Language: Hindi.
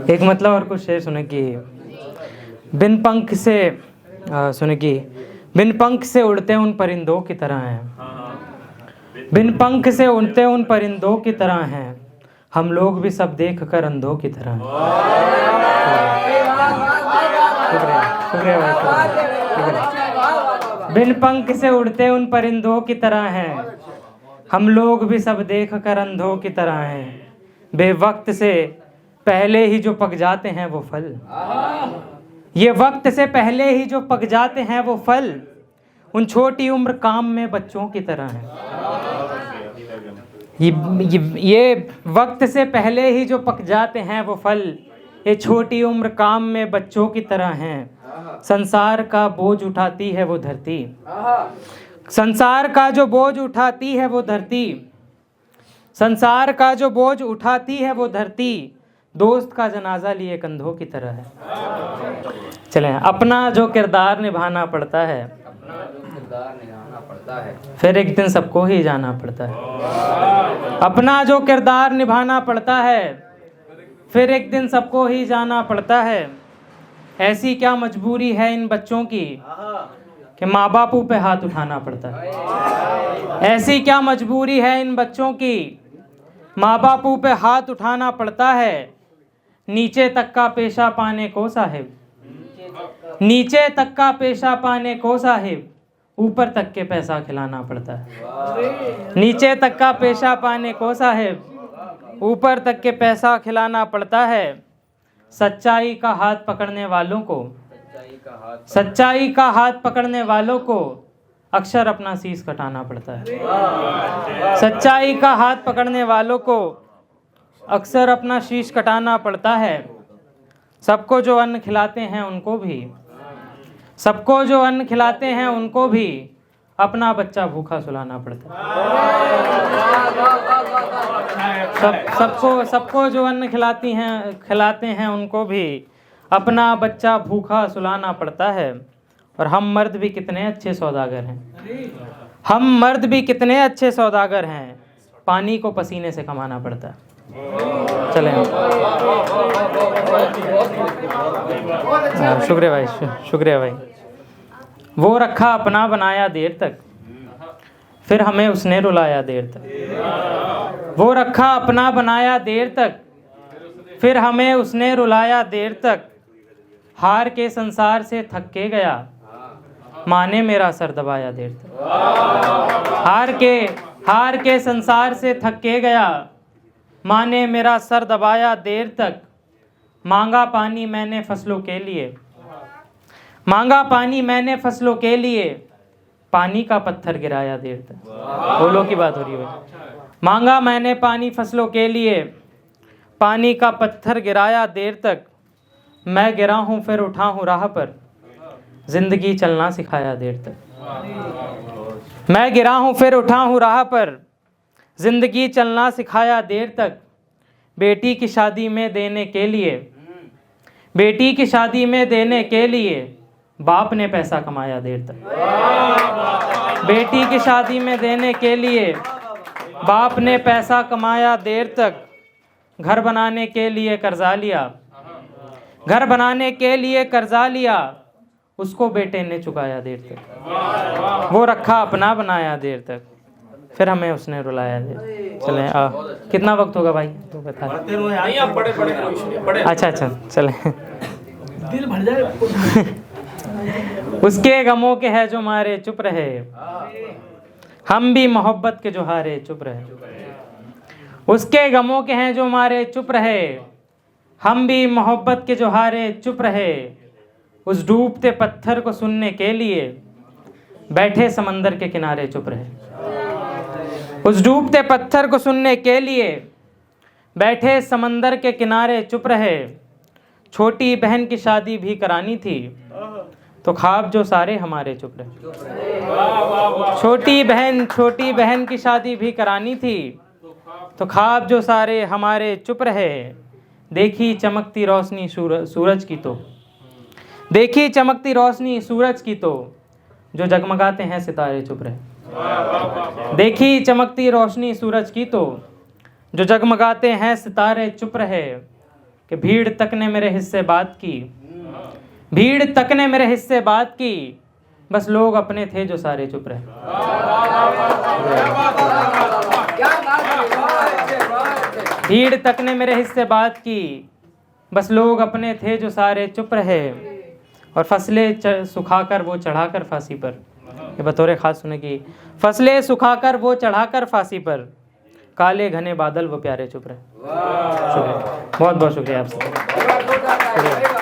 एक मतलब और कुछ शेर सुने कि बिन पंख से सुने कि बिन पंख से उड़ते उन परिंदों की तरह हैं, बिन पंख से उड़ते उन परिंदों की तरह हैं, हम लोग भी सब देख कर अंधों की तरह हैं। शुक्रिया भाई। बिन पंख से उड़ते उन परिंदों की तरह हैं, हम लोग भी सब देख कर अंधों की तरह हैं, बेवक्त से पहले ही जो पक जाते हैं वो फल, ये वक्त से पहले ही जो पक जाते हैं वो फल, उन छोटी उम्र काम में बच्चों की तरह हैं। ये वक्त से पहले ही जो पक जाते हैं वो फल, ये छोटी उम्र काम में बच्चों की तरह हैं। संसार का बोझ उठाती है वो धरती, संसार का जो बोझ उठाती है वो धरती, संसार का जो बोझ उठाती है वो धरती, दोस्त का जनाजा लिए कंधों की तरह है। चलें, अपना जो किरदार निभाना पड़ता है, फिर एक दिन सबको ही जाना पड़ता है। अपना जो किरदार निभाना पड़ता है, फिर एक दिन सबको ही जाना पड़ता है। ऐसी क्या मजबूरी है इन बच्चों की कि माँ बापू पे हाथ उठाना पड़ता है। ऐसी क्या मजबूरी है इन बच्चों की, माँ बापू पे हाथ उठाना पड़ता है। नीचे तक का पेशा पाने को साहिब, नीचे तक का पेशा पाने को साहिब, ऊपर तक के पैसा खिलाना पड़ता है। नीचे तक का पेशा पाने को साहिब, ऊपर तक के पैसा खिलाना पड़ता है। सच्चाई का हाथ पकड़ने वालों को, सच्चाई का हाथ पकड़ने वालों को अक्सर अपना शीश कटाना पड़ता है। सच्चाई का हाथ पकड़ने वालों को अक्सर अपना शीश कटाना पड़ता है। सबको जो अन्न खिलाते हैं उनको भी, सबको जो अन्न खिलाते हैं उनको भी अपना बच्चा भूखा सुलाना पड़ता है। सबको जो अन्न खिलाते हैं उनको भी अपना बच्चा भूखा सुलाना पड़ता है। और हम मर्द भी कितने अच्छे सौदागर हैं, हम मर्द भी कितने अच्छे सौदागर हैं, पानी को पसीने से कमाना पड़ता है। चलें, शुक्रिया भाई, शुक्रिया भाई। वो रखा अपना बनाया देर तक, फिर हमें उसने रुलाया देर तक। वो रखा अपना बनाया देर तक, फिर हमें उसने रुलाया देर तक। हार के संसार से थक के गया, माँ ने मेरा सर दबाया देर तक। हार के संसार से थक के गया, माँ ने मेरा सर दबाया देर तक। मांगा पानी मैंने फसलों के लिए, मांगा पानी मैंने फसलों के लिए, पानी का पत्थर गिराया देर तक। बोलो की बात हो रही है। मांगा मैंने पानी फसलों के लिए, पानी का पत्थर गिराया देर तक। मैं गिरा हूँ फिर उठा हूँ राह पर, जिंदगी चलना सिखाया देर तक। मैं गिरा हूँ फिर उठा हूँ राह पर, जिंदगी चलना सिखाया देर तक। बेटी की शादी में देने के लिए, बेटी की शादी में देने के लिए बाप ने पैसा कमाया देर तक। बेटी की शादी में देने के लिए बाप ने पैसा कमाया देर तक। घर बनाने के लिए कर्जा लिया, घर बनाने के लिए कर्जा लिया, उसको बेटे ने चुकाया देर तक। वो रखा अपना बनाया देर तक, फिर हमें उसने रुलाया देर। चलें, कितना वक्त होगा भाई तो बता। अच्छा चलें। दिल भर जाए। उसके गमों के है जो मारे चुप रहे, हम भी मोहब्बत के जो हारे चुप रहे। उसके गमों के हैं जो मारे चुप रहे, हम भी मोहब्बत के जो हारे चुप रहे। उस डूबते पत्थर को सुनने के लिए बैठे समंदर के किनारे चुप रहे। उस डूबते पत्थर को सुनने के लिए बैठे समंदर के किनारे चुप रहे। छोटी बहन की शादी भी करानी थी, तो ख्वाब जो सारे हमारे चुप रहे। छोटी बहन की शादी भी करानी थी, तो ख्वाब जो सारे हमारे चुप रहे। देखी चमकती रोशनी सूरज की तो, देखी चमकती रोशनी सूरज की तो, जो जगमगाते हैं सितारे चुप रहे। देखी चमकती रोशनी सूरज की तो, जो जगमगाते हैं सितारे चुप रहे। कि भीड़ तक ने मेरे हिस्से बात की, भीड़ तक ने मेरे हिस्से बात की, बस लोग अपने थे जो सारे चुप रहे। भीड़ तक ने मेरे हिस्से बात की, बस लोग अपने थे जो सारे चुप रहे। और फसलें सुखाकर वो चढ़ाकर फांसी पर, ये बतौर खास सुने की, फसलें सुखाकर वो चढ़ाकर फांसी पर, काले घने बादल वो प्यारे चुप रहे। शुक्रिया, बहुत बहुत शुक्रिया आपसे।